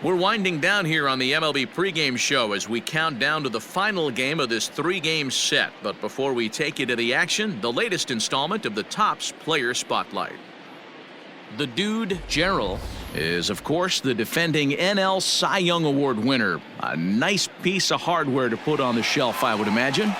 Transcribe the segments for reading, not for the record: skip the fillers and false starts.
We're winding down here on the MLB pregame show as we count down to the final game of this three-game set. But before we take you to the action, the latest installment of the Topps Player Spotlight. The dude, Gerald, is, of course, the defending NL Cy Young Award winner. A nice piece of hardware to put on the shelf, I would imagine.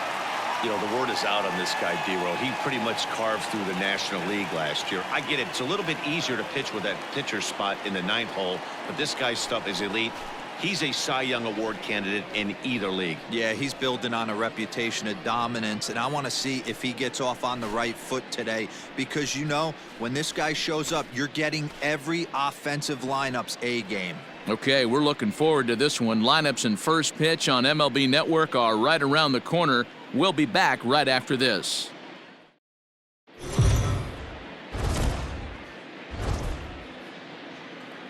You know, the word is out on this guy, D-Roll. He pretty much carved through the National League last year. I get it. It's a little bit easier to pitch with that pitcher spot in the ninth hole, but this guy's stuff is elite. He's a Cy Young Award candidate in either league. Yeah, he's building on a reputation of dominance, and I want to see if he gets off on the right foot today, because, you know, when this guy shows up, you're getting every offensive lineup's A game. Okay, we're looking forward to this one. Lineups and first pitch on MLB Network are right around the corner. We'll be back right after this.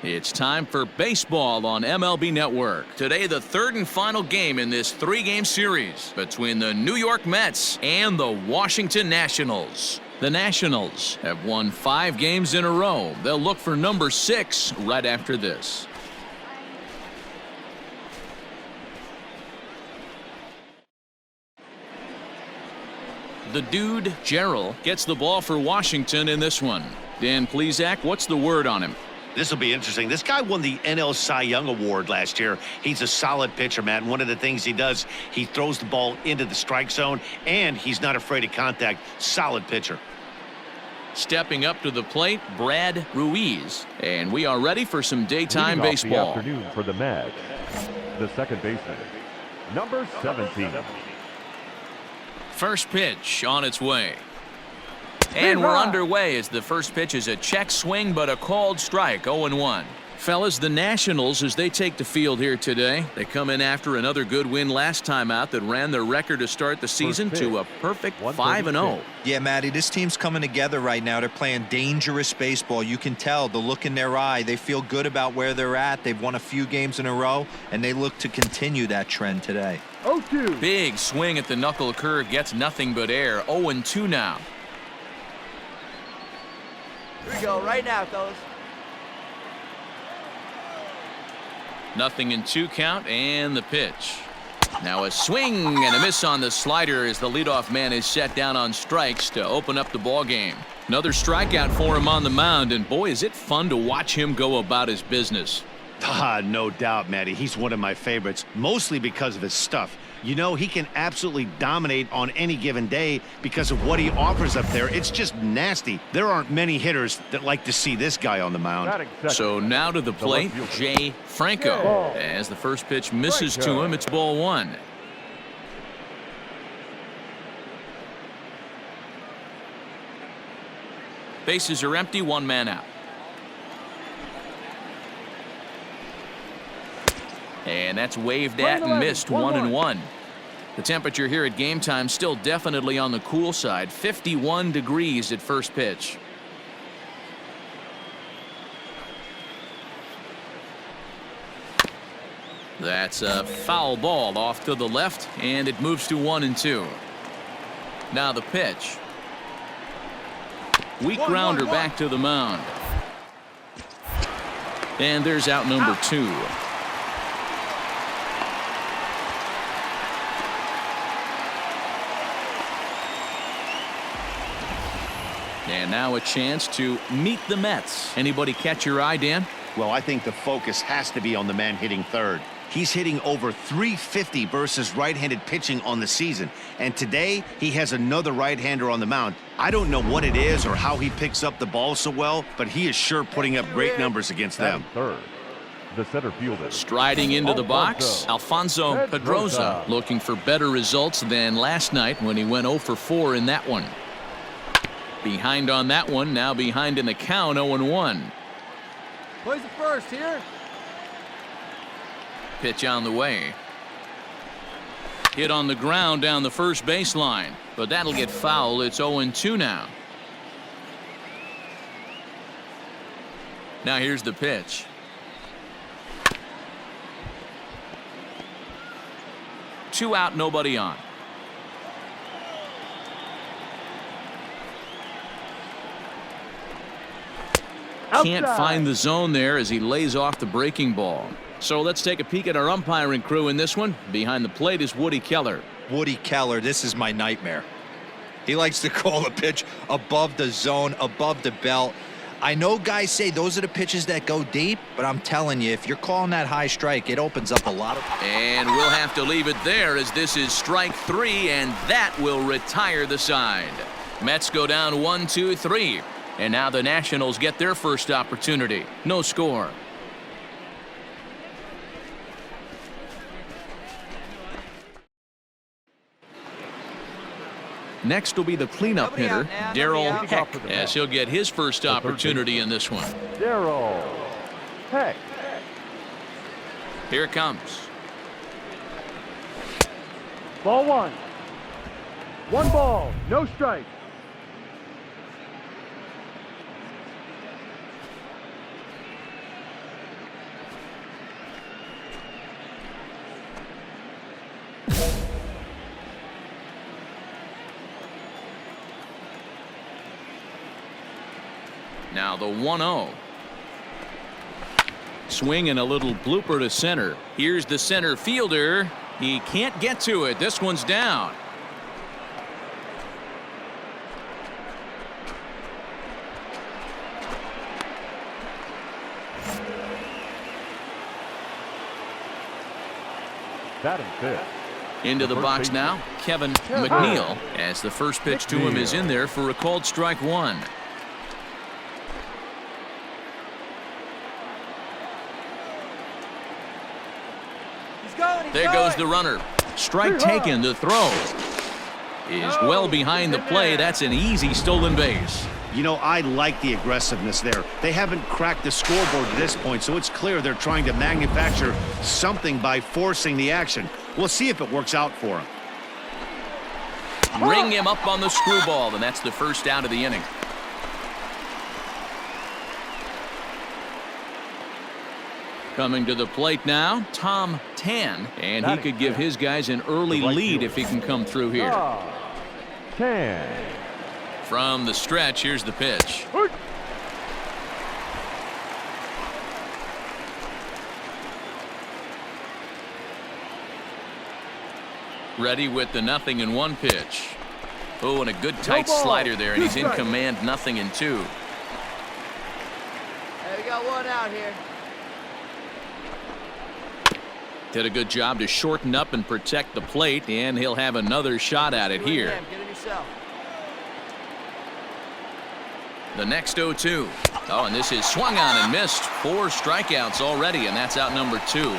It's time for baseball on MLB Network. Today, the third and final game in this three-game series between the New York Mets and the Washington Nationals. The Nationals have won 5 games in a row. They'll look for number 6 right after this. The dude, Gerald, gets the ball for Washington in this one. Dan Plesac, what's the word on him? This will be interesting. This guy won the NL Cy Young Award last year. He's a solid pitcher, Matt. And one of the things he does, he throws the ball into the strike zone, and he's not afraid of contact. Solid pitcher. Stepping up to the plate, Brad Ruiz. And we are ready for some daytime baseball. The afternoon for the Mets, the second baseman, number 17. First pitch on its way. And we're underway as the first pitch is a check swing, but a called strike, 0-1. Fellas, the Nationals, as they take the field here today, they come in after another good win last time out that ran their record to start the season to a perfect 5-0. Yeah, Matty, this team's coming together right now. They're playing dangerous baseball. You can tell the look in their eye. They feel good about where they're at. They've won a few games in a row, and they look to continue that trend today. 0-2. Big swing at the knuckle curve, gets nothing but air. 0-2 now. Here we go, right now, fellas. Nothing in 2 count, and the pitch. Now a swing and a miss on the slider as the leadoff man is set down on strikes to open up the ball game. Another strikeout for him on the mound, and boy, is it fun to watch him go about his business. No doubt, Matty. He's one of my favorites, mostly because of his stuff. You know, he can absolutely dominate on any given day because of what he offers up there. It's just nasty. There aren't many hitters that like to see this guy on the mound. So now to the plate, Jay Franco. As the first pitch misses to him, it's ball 1. Bases are empty, 1 man out. And that's waved at and missed, 1-1. The temperature here at game time still definitely on the cool side, 51 degrees at first pitch. That's a foul ball off to the left, and it moves to 1-2. Now the pitch. Weak grounder back to the mound. And there's out number 2. And now a chance to meet the Mets. Anybody catch your eye, Dan? Well, I think the focus has to be on the man hitting third. He's hitting over .350 versus right-handed pitching on the season. And today, he has another right-hander on the mound. I don't know what it is or how he picks up the ball so well, but he is sure putting up great numbers against them. Third, the center fielder. Striding into the box, Alfonso Pedroza, looking for better results than last night when he went 0 for 4 in that one. Behind on that one, now behind in the count, 0-1. Plays the first here. Pitch on the way. Hit on the ground down the first baseline, but that'll get foul. It's 0-2 now. Now here's the pitch. Two out, nobody on. Can't find the zone there as he lays off the breaking ball. So let's take a peek at our umpiring crew in this one. Behind the plate is Woody Keller. Woody Keller, this is my nightmare. He likes to call a pitch above the zone, above the belt. I know guys say those are the pitches that go deep, but I'm telling you, if you're calling that high strike, it opens up a lot of... And we'll have to leave it there as this is strike 3, and that will retire the side. Mets go down 1-2-3. And now the Nationals get their first opportunity. No score. Next will be the cleanup hitter, Darryl Heck, as he'll get his first opportunity in this one. Darryl Heck. Here it comes. Ball 1. 1 ball, no strike. Now the 1-0. Swing and a little blooper to center. Here's the center fielder. He can't get to it. This one's down. Batting fifth. Into the box now, Kevin McNeil, as the first pitch to him is in there for a called strike 1. There goes the runner. Strike taken. The throw is well behind the play. That's an easy stolen base. You know, I like the aggressiveness there. They haven't cracked the scoreboard at this point, so it's clear they're trying to manufacture something by forcing the action. We'll see if it works out for them. Ring him up on the screwball, and that's the first out of the inning. Coming to the plate now, Tom Tan, and he could give his guys an early lead if he can come through here. Tan. From the stretch, here's the pitch. Ready with the 0-1 pitch. Oh, and a good tight slider there, and he's in command, 0-2. Hey, we got one out here. Did a good job to shorten up and protect the plate, and he'll have another shot at it here. Get it yourself. The next 0-2. Oh, and this is swung on and missed. 4 strikeouts already, and that's out number 2.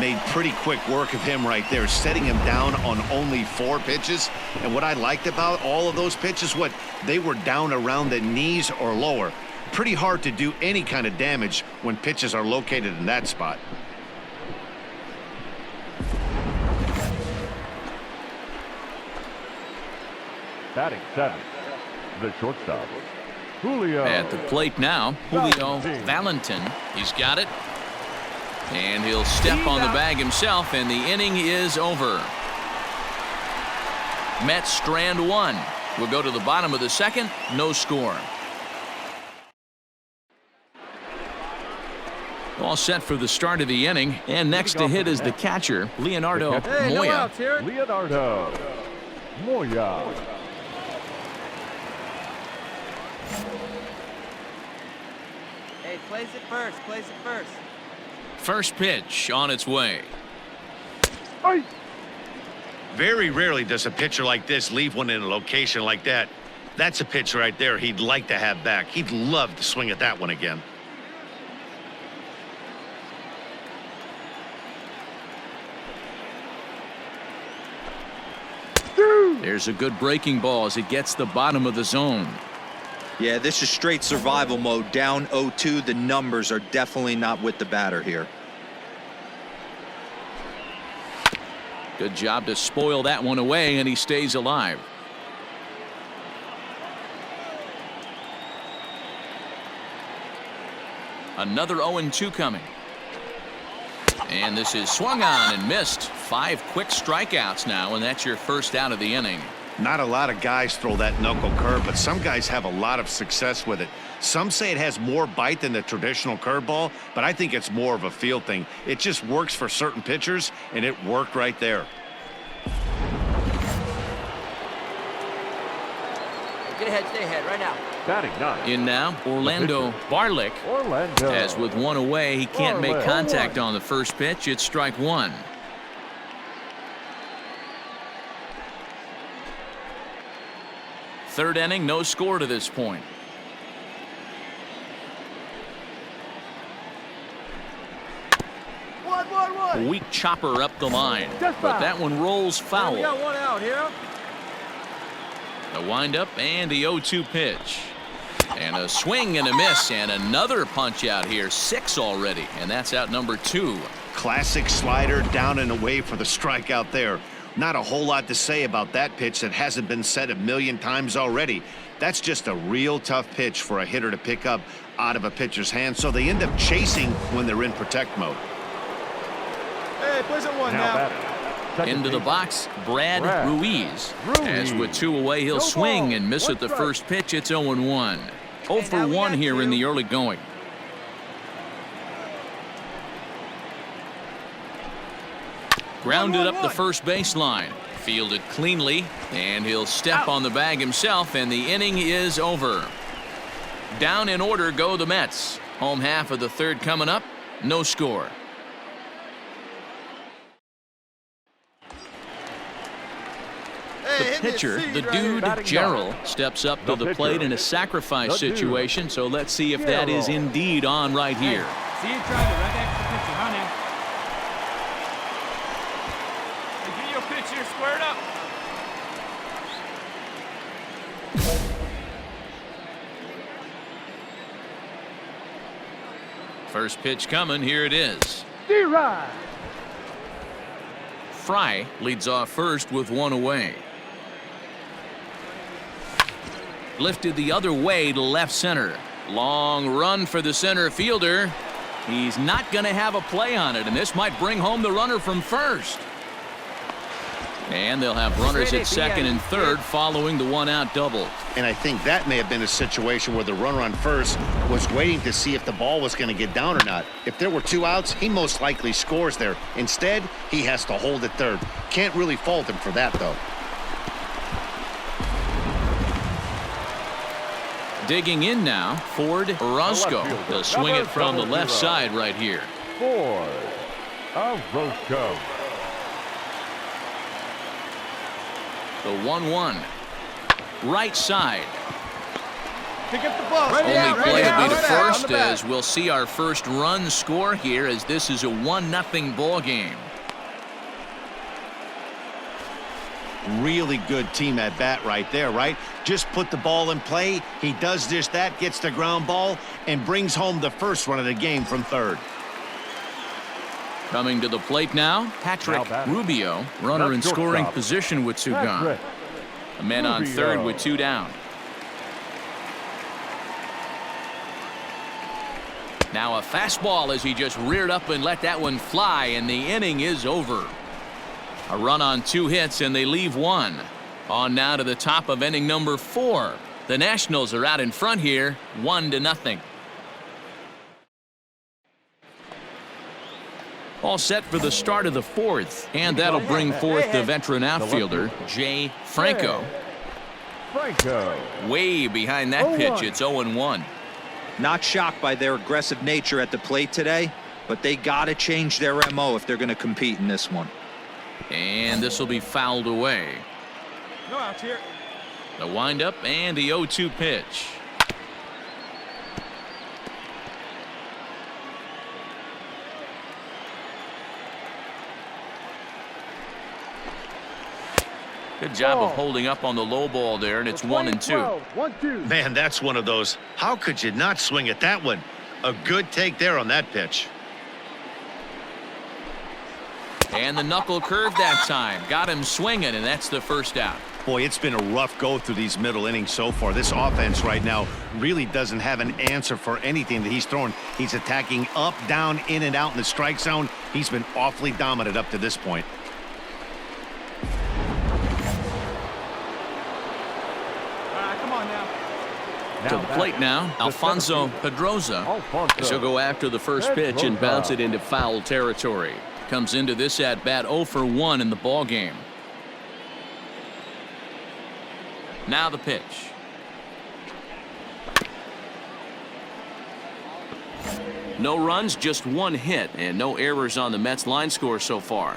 Made pretty quick work of him right there, setting him down on only 4 pitches. And what I liked about all of those pitches, they were down around the knees or lower. Pretty hard to do any kind of damage when pitches are located in that spot. Batting 7th, the shortstop, Julio. At the plate now, Julio Valentin. He's got it. And he'll step on the bag himself, and the inning is over. Mets strand 1. We'll go to the bottom of the second. No score. All set for the start of the inning. And next to hit is the catcher, Leonardo Moya. Leonardo Moya. Hey, place it first. Place it first. First pitch on its way. Very rarely does a pitcher like this leave one in a location like that. That's a pitch right there he'd like to have back. He'd love to swing at that one again. There's a good breaking ball as it gets the bottom of the zone. Yeah, this is straight survival mode. Down 0-2. The numbers are definitely not with the batter here. Good job to spoil that one away, and he stays alive. Another 0-2 coming. And this is swung on and missed. 5 quick strikeouts now, and that's your first out of the inning. Not a lot of guys throw that knuckle curve, but some guys have a lot of success with it. Some say it has more bite than the traditional curveball, but I think it's more of a feel thing. It just works for certain pitchers, and it worked right there. Get ahead, stay ahead, right now. Batting 9. In now, Orlando Barlick. Orlando. As with one away, he can't make Barlick. contact on the first pitch. It's strike one. Third inning, no score to this point. One. Weak chopper up the line, but that one rolls foul. We got one out here. The windup and the 0-2 pitch. And a swing and a miss, and another punch out here. 6 already, and that's out number 2. Classic slider down and away for the strikeout there. Not a whole lot to say about that pitch that hasn't been said a million times already. That's just a real tough pitch for a hitter to pick up out of a pitcher's hand, so they end up chasing when they're in protect mode. Hey, plays it one Now now. batting. Second Into the base. box, Brad Ruiz. As with 2 away, he'll swing and miss at the first pitch. It's 0-1. 0 for 1 here in the early going. Grounded up the first baseline. Fielded cleanly, and he'll step on the bag himself, and the inning is over. Down in order go the Mets. Home half of the third coming up. No score. The pitcher, the dude, Gerald, steps up to the plate in a sacrifice situation, so let's see if that is indeed on right here. See you trying to right back to the pitcher, huh, now? Hey, get your pitch here squared up. First pitch coming, here it is. Fry leads off first with 1 away. Lifted the other way to left center. Long run for the center fielder. He's not going to have a play on it, and this might bring home the runner from first. And they'll have runners at second and third following the 1-out double. And I think that may have been a situation where the runner on first was waiting to see if the ball was going to get down or not. If there were 2 outs, he most likely scores there. Instead, he has to hold at third. Can't really fault him for that, though. Digging in now, Ford Orozco. They'll swing it from the left side right here. Ford Orozco. The 1-1. Right side. Pick up the ball. Only play to be to first, as we'll see our first run score here, as this is a 1-0 ball game. Really good team at bat right there, right? Just put the ball in play. He does just that, gets the ground ball, and brings home the first run of the game from third. Coming to the plate now, Patrick Rubio, runner in scoring position with 2 gone. A man on third with 2 down. Now a fastball as he just reared up and let that one fly, and the inning is over. A run on 2 hits, and they leave 1. On now to the top of inning number 4. The Nationals are out in front here, 1-0. All set for the start of the 4th, and that'll bring forth the veteran outfielder, Jay Franco. Way behind that pitch, it's 0-1. Not shocked by their aggressive nature at the plate today, but they got to change their MO if they're going to compete in this one. And this will be fouled away. No outs here. The windup and the 0-2 pitch. Good job of holding up on the low ball there, and it's 1-2. Man, that's one of those. How could you not swing at that one? A good take there on that pitch. And the knuckle curve that time. Got him swinging, and that's the first out. Boy, it's been a rough go through these middle innings so far. This offense right now really doesn't have an answer for anything that he's throwing. He's attacking up, down, in, and out in the strike zone. He's been awfully dominant up to this point. To the plate now, Alfonso Pedroza. He'll go after the first pitch and bounce it into foul territory. Comes into this at-bat 0 for 1 in the ball game. Now the pitch. No runs, just one hit, and no errors on the Mets line score so far.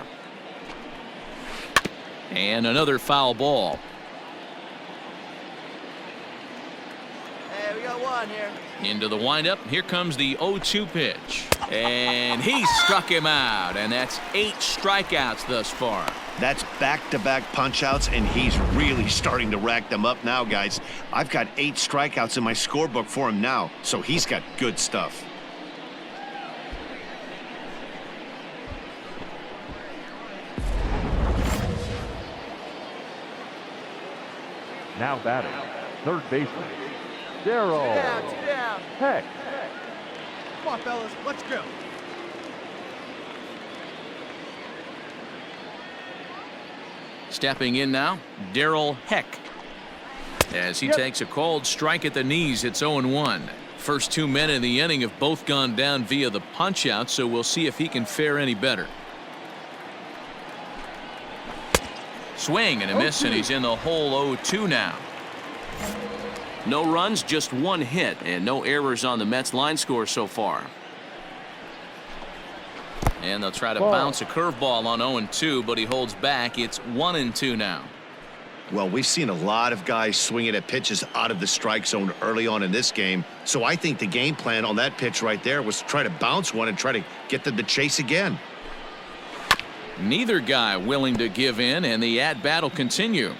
And another foul ball. Hey, we got one here. Into the windup. Here comes the 0-2 pitch. And he struck him out, and that's 8 strikeouts thus far. That's back-to-back punch-outs, and he's really starting to rack them up now, guys. I've got 8 strikeouts in my scorebook for him now, so he's got good stuff. Now batting, third baseman, Daryl. Two down. Heck. Come on, fellas. Let's go. Stepping in now, Daryl Heck. As he takes a called strike at the knees, it's 0-1. First 2 men in the inning have both gone down via the punch-out, so we'll see if he can fare any better. Swing and a miss, and he's in the hole 0-2 now. No runs, just one hit, and no errors on the Mets line score so far. And they'll try to bounce a curveball on 0-2, but he holds back. It's 1-2 now. Well, we've seen a lot of guys swinging at pitches out of the strike zone early on in this game, so I think the game plan on that pitch right there was to try to bounce one and try to get them to chase again. Neither guy willing to give in, and the at-bat will continue.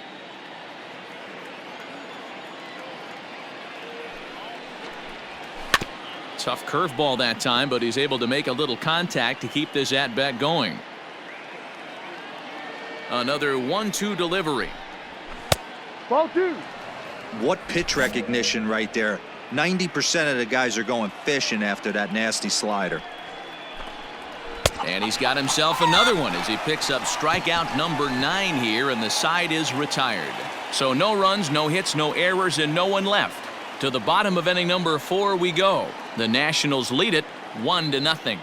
Tough curveball that time, but he's able to make a little contact to keep this at-bat going. Another 1-2 delivery. Ball 2. What pitch recognition right there. 90% of the guys are going fishing after that nasty slider. And he's got himself another one as he picks up strikeout number 9 here, and the side is retired. So no runs, no hits, no errors, and no one left. To the bottom of inning number 4 we go. The Nationals lead it 1-0.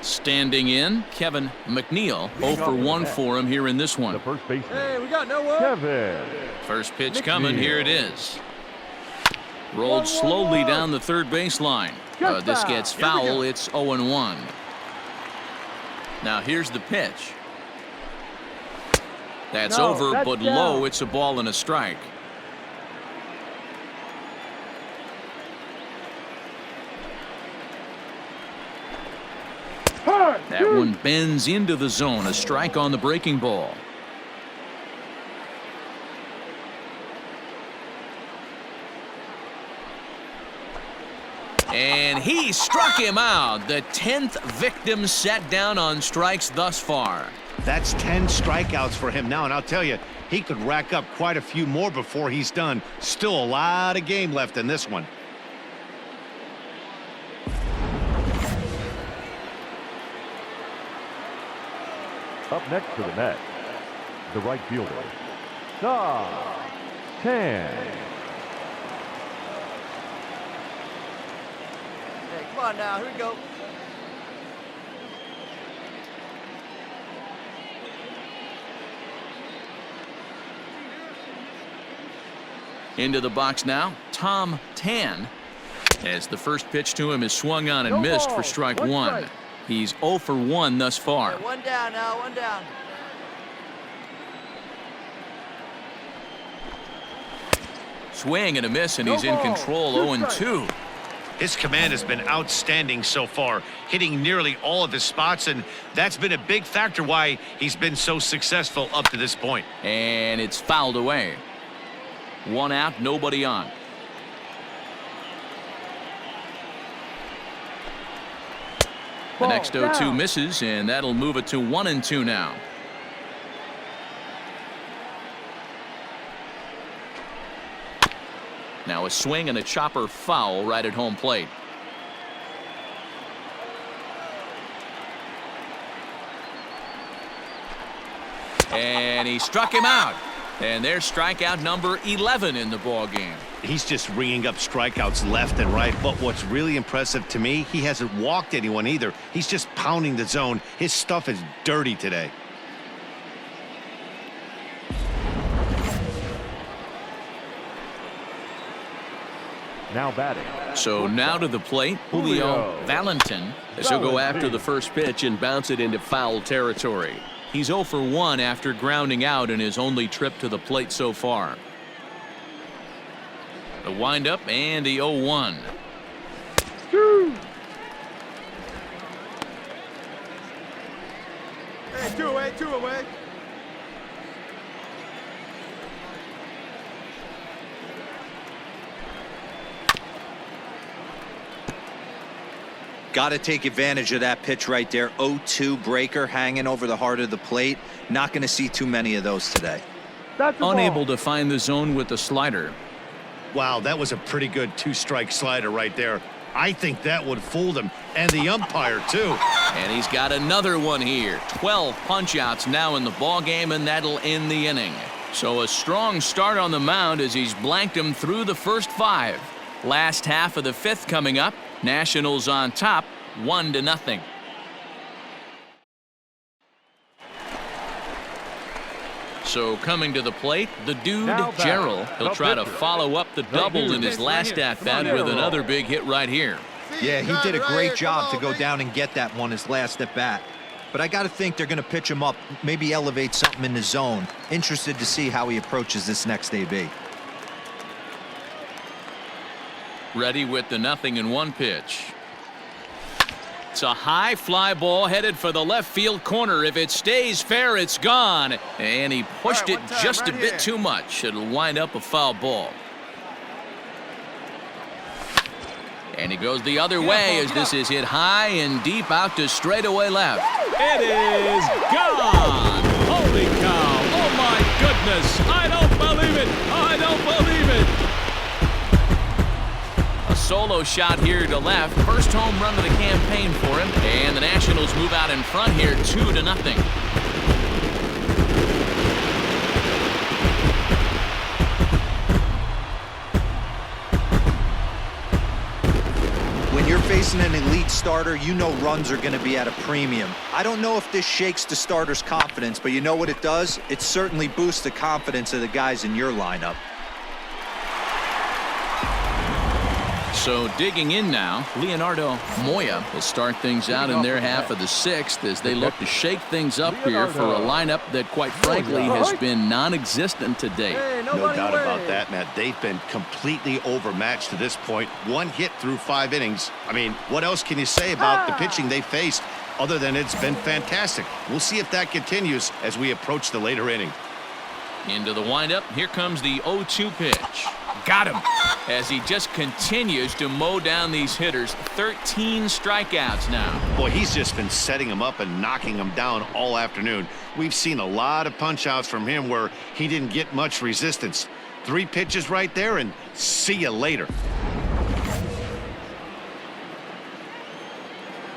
Standing in, Kevin McNeil. 0 for 1 for him here in this The one. first baseman, Hey, we got no one. Kevin. First pitch coming, here it is. Rolled slowly down the third baseline. This gets foul. It's 0-1. Now here's the pitch. That's over, but low. It's a ball and a strike. That one bends into the zone. A strike on the breaking ball. And he struck him out. The 10th victim set down on strikes thus far. That's 10 strikeouts for him now, and I'll tell you, he could rack up quite a few more before he's done. Still a lot of game left in this one. Up next to the net, the right fielder, Tan. Hey, come on now. Here we go. Into the box now, Tom Tan. As the first pitch to him is swung on and missed for strike 1. He's 0 for 1 thus far. Hey, one down now. One down. Swing and a miss, and he's in control. 0-2. His command has been outstanding so far, hitting nearly all of his spots, and that's been a big factor why he's been so successful up to this point. And it's fouled away. 1 out, nobody on. The next 0-2 misses, and that'll move it to 1-2 now. Now a swing and a chopper foul right at home plate. And he struck him out. And there's strikeout number 11 in the ball game. He's just ringing up strikeouts left and right. But what's really impressive to me, he hasn't walked anyone either. He's just pounding the zone. His stuff is dirty today. Now batting. So now to the plate, Julio Valentin, as he'll go after the first pitch and bounce it into foul territory. He's 0 for 1 after grounding out in his only trip to the plate so far. The windup and the 0-1. Hey, two away, two away. Got to take advantage of that pitch right there. 0-2 breaker hanging over the heart of the plate. Not going to see too many of those today. Unable to find the zone with the slider. Wow, that was a pretty good two-strike slider right there. I think that would fool them, and the umpire too. And he's got another one here. 12 punch-outs now in the ball game, and that'll end the inning. So a strong start on the mound as he's blanked him through the first 5. Last half of the 5th coming up. Nationals on top, 1-0. So coming to the plate, the dude, Gerald. He'll try to follow up the double in his last at-bat with another big hit right here. Yeah, he did a great job to go down and get that one his last at-bat. But I got to think they're going to pitch him up, maybe elevate something in the zone. Interested to see how he approaches this next AB. Ready with the 0-1 pitch. It's a high fly ball headed for the left field corner. If it stays fair, it's gone. And he pushed it just a bit too much. It'll wind up a foul ball. And he goes the other way as this is hit high and deep out to straightaway left. It is gone. Holy cow. Oh, my goodness. I don't believe it. I don't believe it. A solo shot here to left. First home run of the campaign for him. And the Nationals move out in front here 2-0. When you're facing an elite starter, you know runs are going to be at a premium. I don't know if this shakes the starter's confidence, but you know what it does? It certainly boosts the confidence of the guys in your lineup. So digging in now, Leonardo Moya will start things out in their half of the 6th as they look to shake things up here for a lineup that quite frankly has been non-existent to date. No doubt about that, Matt. They've been completely overmatched to this point. 1 hit through 5 innings. I mean, what else can you say about the pitching they faced other than it's been fantastic? We'll see if that continues as we approach the later inning. Into the windup, here comes the 0-2 pitch. Got him as he just continues to mow down these hitters. 13 strikeouts now. Boy, he's just been setting them up and knocking them down all afternoon. We've seen a lot of punch-outs from him where he didn't get much resistance. 3 pitches right there, and see you later.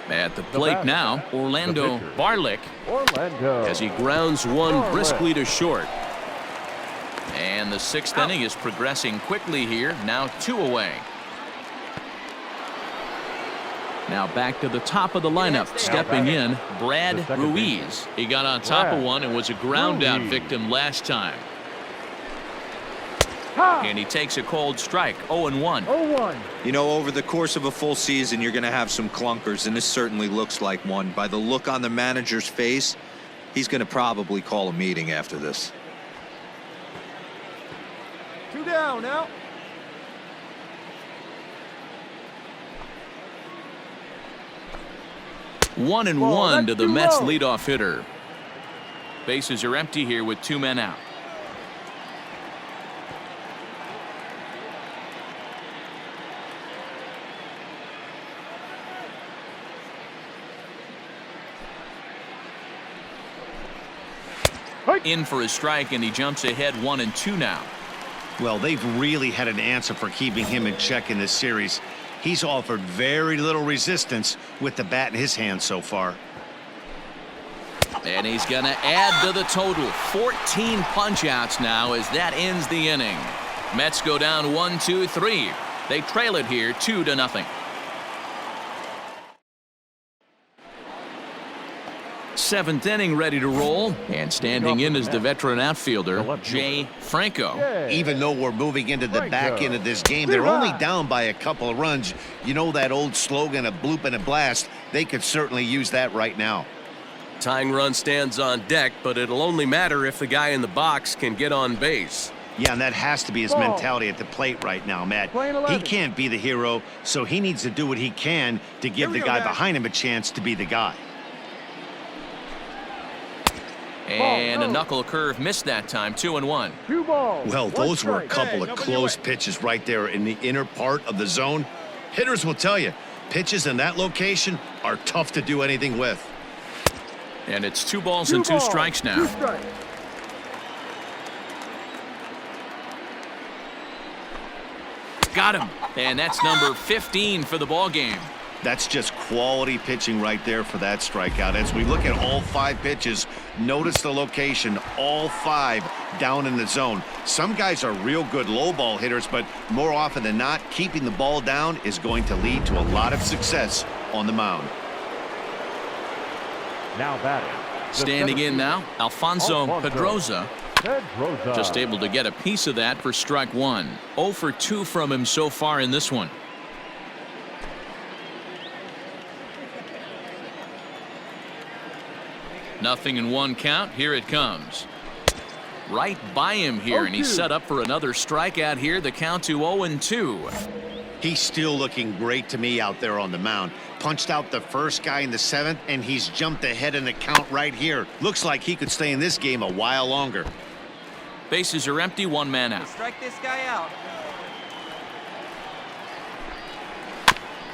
At the plate now, Orlando Barlick as he grounds one briskly to short. And the 6th inning is progressing quickly here. Now 2 away. Now back to the top of the lineup. Stepping in, Brad Ruiz. He got on top of one and was a ground out victim last time. And he takes a cold strike. 0-1. You know, over the course of a full season, you're going to have some clunkers, and this certainly looks like one. By the look on the manager's face, he's going to probably call a meeting after this. 2 down now. One and one to the Mets leadoff hitter. Bases are empty here with 2 men out. In for a strike, and he jumps ahead 1-2 now. Well, they've really had an answer for keeping him in check in this series. He's offered very little resistance with the bat in his hand so far. And he's going to add to the total. 14 punch-outs now as that ends the inning. Mets go down 1-2-3. They trail it here 2-0. Seventh inning ready to roll, and standing in is the veteran outfielder, Jay Franco. Even though we're moving into the back end of this game, they're only down by a couple of runs. You know that old slogan, a bloop and a blast? They could certainly use that right now. Tying run stands on deck, but it'll only matter if the guy in the box can get on base. Yeah, and that has to be his mentality at the plate right now, Matt. He can't be the hero, so he needs to do what he can to give the guy behind him a chance to be the guy. And a knuckle curve missed that time. 2-1. Well, those were a couple of close pitches right there in the inner part of the zone. Hitters will tell you, pitches in that location are tough to do anything with. And it's 2 balls and 2 strikes now. Got him. And that's number 15 for the ball game. That's just quality pitching right there for that strikeout. As we look at all 5 pitches, notice the location, all 5 down in the zone. Some guys are real good low ball hitters, but more often than not, keeping the ball down is going to lead to a lot of success on the mound. Now batting. Standing in now, Alfonso Pedroza. Just able to get a piece of that for strike 1. 0 for 2 from him so far in this one. Nothing in 1 count. Here it comes. Right by him here, and he's set up for another strikeout here. The count to 0-2. He's still looking great to me out there on the mound. Punched out the first guy in the 7th, and he's jumped ahead in the count right here. Looks like he could stay in this game a while longer. Bases are empty. 1 man out. Strike this guy out.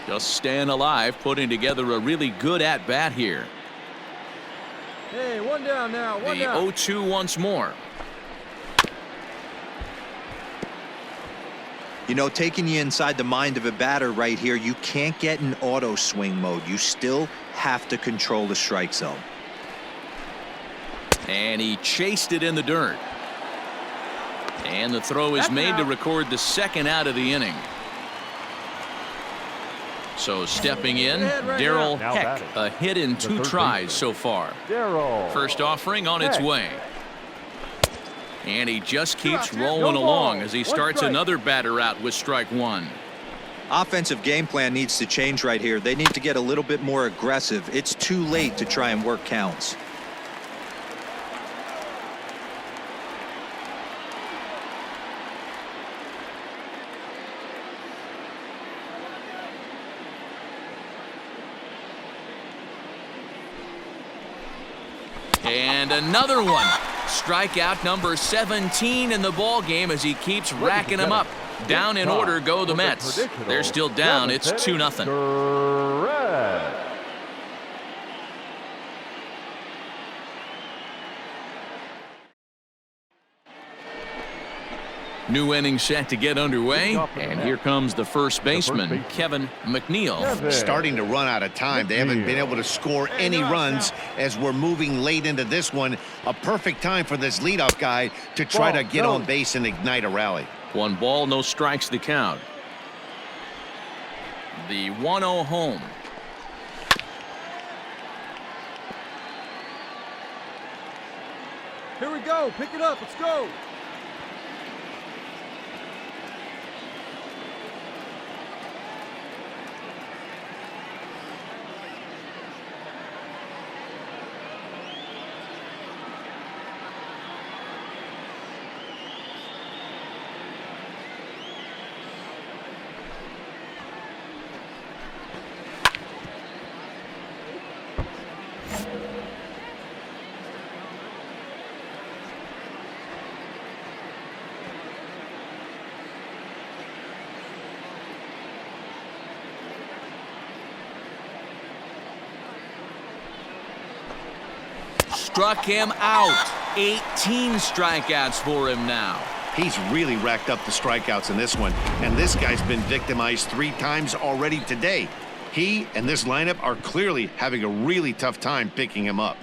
Just staying alive, putting together a really good at-bat here. Hey, 1 down now. 1 The down. 0-2 once more. You know, taking you inside the mind of a batter right here, you can't get in auto swing mode. You still have to control the strike zone. And he chased it in the dirt. And the throw is made to record the 2nd out of the inning. So stepping in, Darrell Heck, a hit in 2 tries so far. First offering on its way. And he just keeps rolling along as he starts another batter out with strike 1. Offensive game plan needs to change right here. They need to get a little bit more aggressive. It's too late to try and work counts. And another one. Strikeout number 17 in the ball game as he keeps racking them up. Down in order go the Mets. They're still down. It's 2-0. New inning set to get underway, and here comes the first baseman, Kevin McNeil. Starting to run out of time. They haven't been able to score any runs as we're moving late into this one. A perfect time for this leadoff guy to try to get on base and ignite a rally. 1 ball, no strikes the count. The 1-0 home. Here we go. Pick it up. Let's go. Struck him out. 18 strikeouts for him now. He's really racked up the strikeouts in this one, and this guy's been victimized 3 times already today. He and this lineup are clearly having a really tough time picking him up.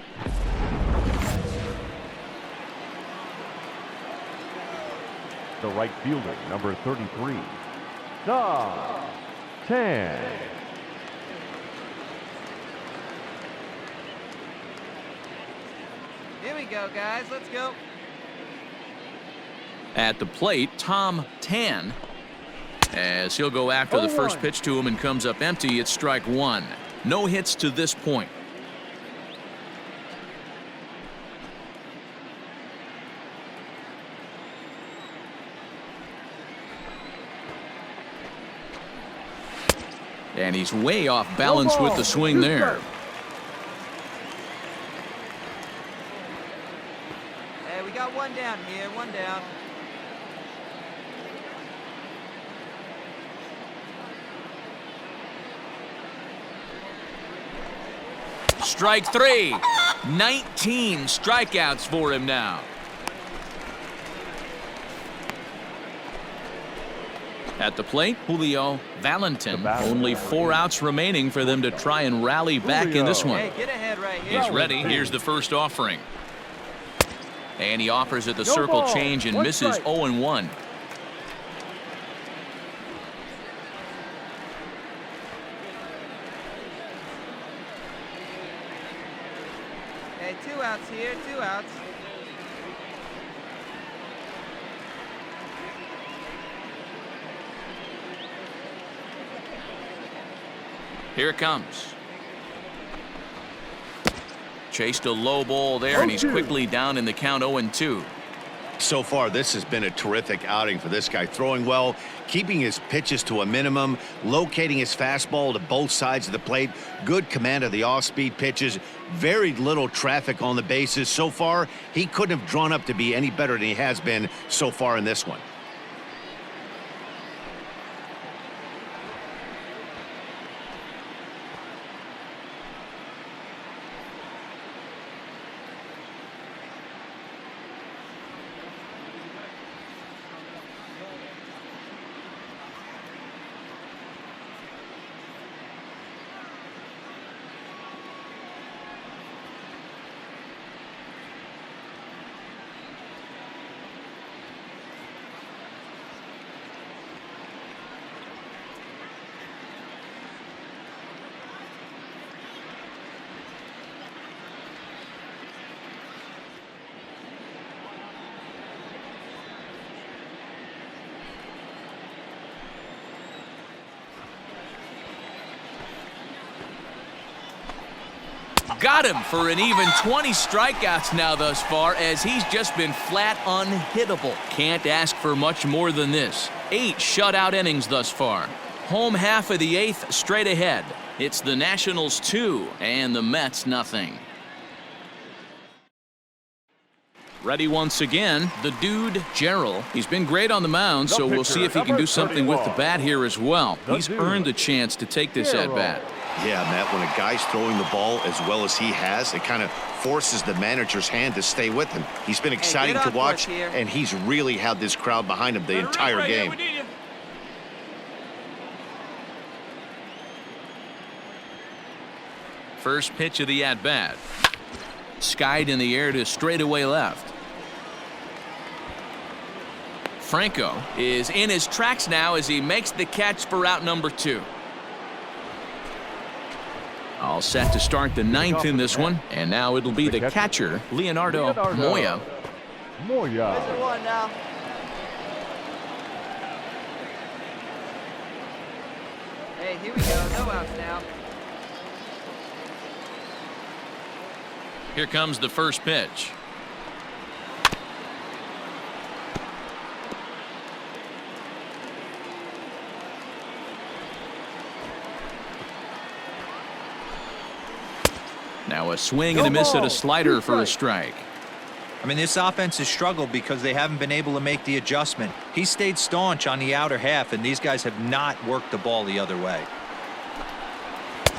the right fielder, number 33, the 10. Here we go, guys. Let's go. At the plate, Tom Tan, as he'll go after the first pitch to him and comes up empty. It's strike one. No hits to this point. And he's way off balance with the swing there. Hey, we got one down here. One down. Strike three. 19 strikeouts for him now. At the plate, Julio Valentin. Only 4 outs remaining for them to try and rally back in this one. Hey, get ahead right here. He's ready. Here's the first offering. And he offers it the circle change and misses 0-1. Hey, 2 outs here. 2 outs. Here it comes. Chased a low ball there, and he's quickly down in the count 0-2. So far, this has been a terrific outing for this guy. Throwing well, keeping his pitches to a minimum, locating his fastball to both sides of the plate, good command of the off-speed pitches, very little traffic on the bases. So far, he couldn't have drawn up to be any better than he has been so far in this one. Got him for an even 20 strikeouts now thus far, as he's just been flat unhittable. Can't ask for much more than this. 8 shutout innings thus far. Home half of the 8th straight ahead. It's the Nationals 2 and the Mets nothing. Ready once again, the dude, Gerald. He's been great on the mound, so we'll see if he can do something with the bat here as well. He's earned a chance to take this at bat. Yeah, Matt, when a guy's throwing the ball as well as he has, it kind of forces the manager's hand to stay with him. He's been exciting to watch, and he's really had this crowd behind him the entire game. First pitch of the at-bat. Skied in the air to straightaway left. Franco is in his tracks now as he makes the catch for out number 2. All set to start the 9th in this one, and now it'll be the catcher, Leonardo Moya. Mr. One now. Hey, here we go. No outs now. Here comes the first pitch. Now a swing and a miss at a slider for a strike. I mean, this offense has struggled because they haven't been able to make the adjustment. He stayed staunch on the outer half, and these guys have not worked the ball the other way.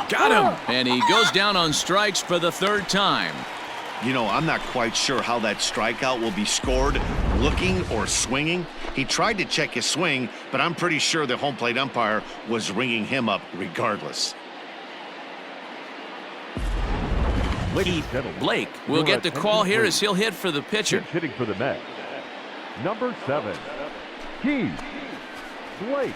Got him! And he goes down on strikes for the 3rd time. You know, I'm not quite sure how that strikeout will be scored, looking or swinging. He tried to check his swing, but I'm pretty sure the home plate umpire was ringing him up regardless. Blake will get the call here as he'll hit for the pitcher. Hitting for the Mets, number 7, Keys. Blake.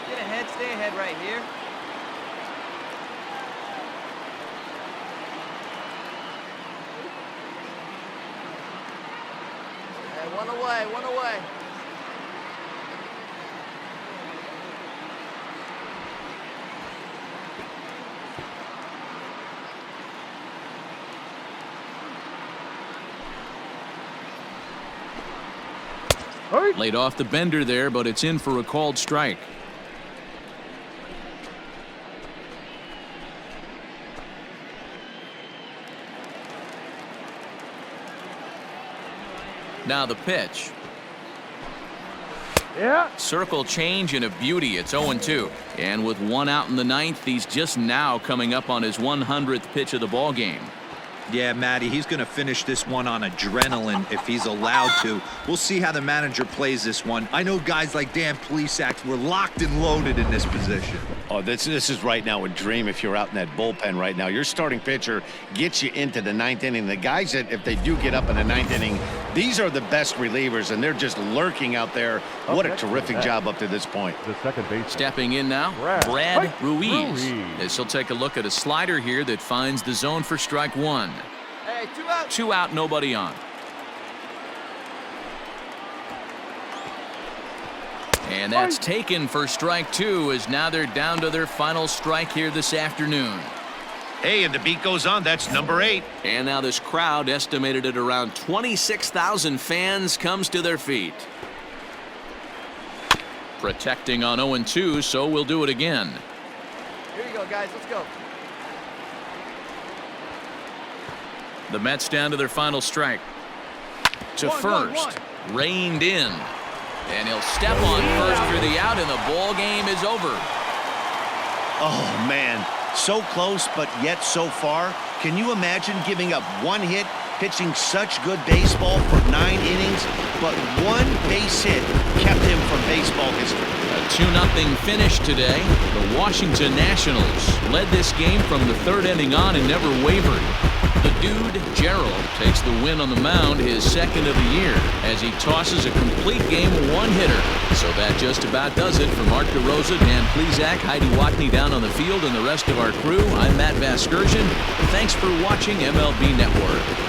Get ahead, stay ahead right here. Hey, one away, one away. Laid off the bender there, but it's in for a called strike. Now the pitch. Yeah. Circle change and a beauty. It's 0-2. And with one out in the ninth, he's just now coming up on his 100th pitch of the ball game. Yeah, Matty, he's going to finish this one on adrenaline if he's allowed to. We'll see how the manager plays this one. I know guys like Dan Plesac were locked and loaded in this position. Oh, this is right now a dream if you're out in that bullpen right now. Your starting pitcher gets you into the ninth inning. The guys that, if they do get up in the ninth inning, these are the best relievers, and they're just lurking out there. What a terrific job up to this point. The second baseman. Stepping in now, Brad Ruiz. As he'll take a look at a slider here that finds the zone for strike one. Hey, 2 out. 2 out, nobody on. And that's taken for strike two, as now they're down to their final strike here this afternoon. Hey, and the beat goes on. That's number 8. And now this crowd, estimated at around 26,000 fans, comes to their feet. Protecting on 0-2, so we'll do it again. Here you go, guys. Let's go. The Mets down to their final strike. To first. Reined in. And he'll step on first for the out, and the ball game is over. Oh, man. So close, but yet so far. Can you imagine giving up one hit, pitching such good baseball for 9 innings, but one base hit kept him from baseball history? A 2-0 finish today. The Washington Nationals led this game from the 3rd inning on and never wavered. The dude, Gerald, takes the win on the mound, his 2nd of the year, as he tosses a complete game one-hitter. So that just about does it. For Mark DeRosa, Dan Plesac, Heidi Watney down on the field, and the rest of our crew, I'm Matt Vasgersian. Thanks for watching MLB Network.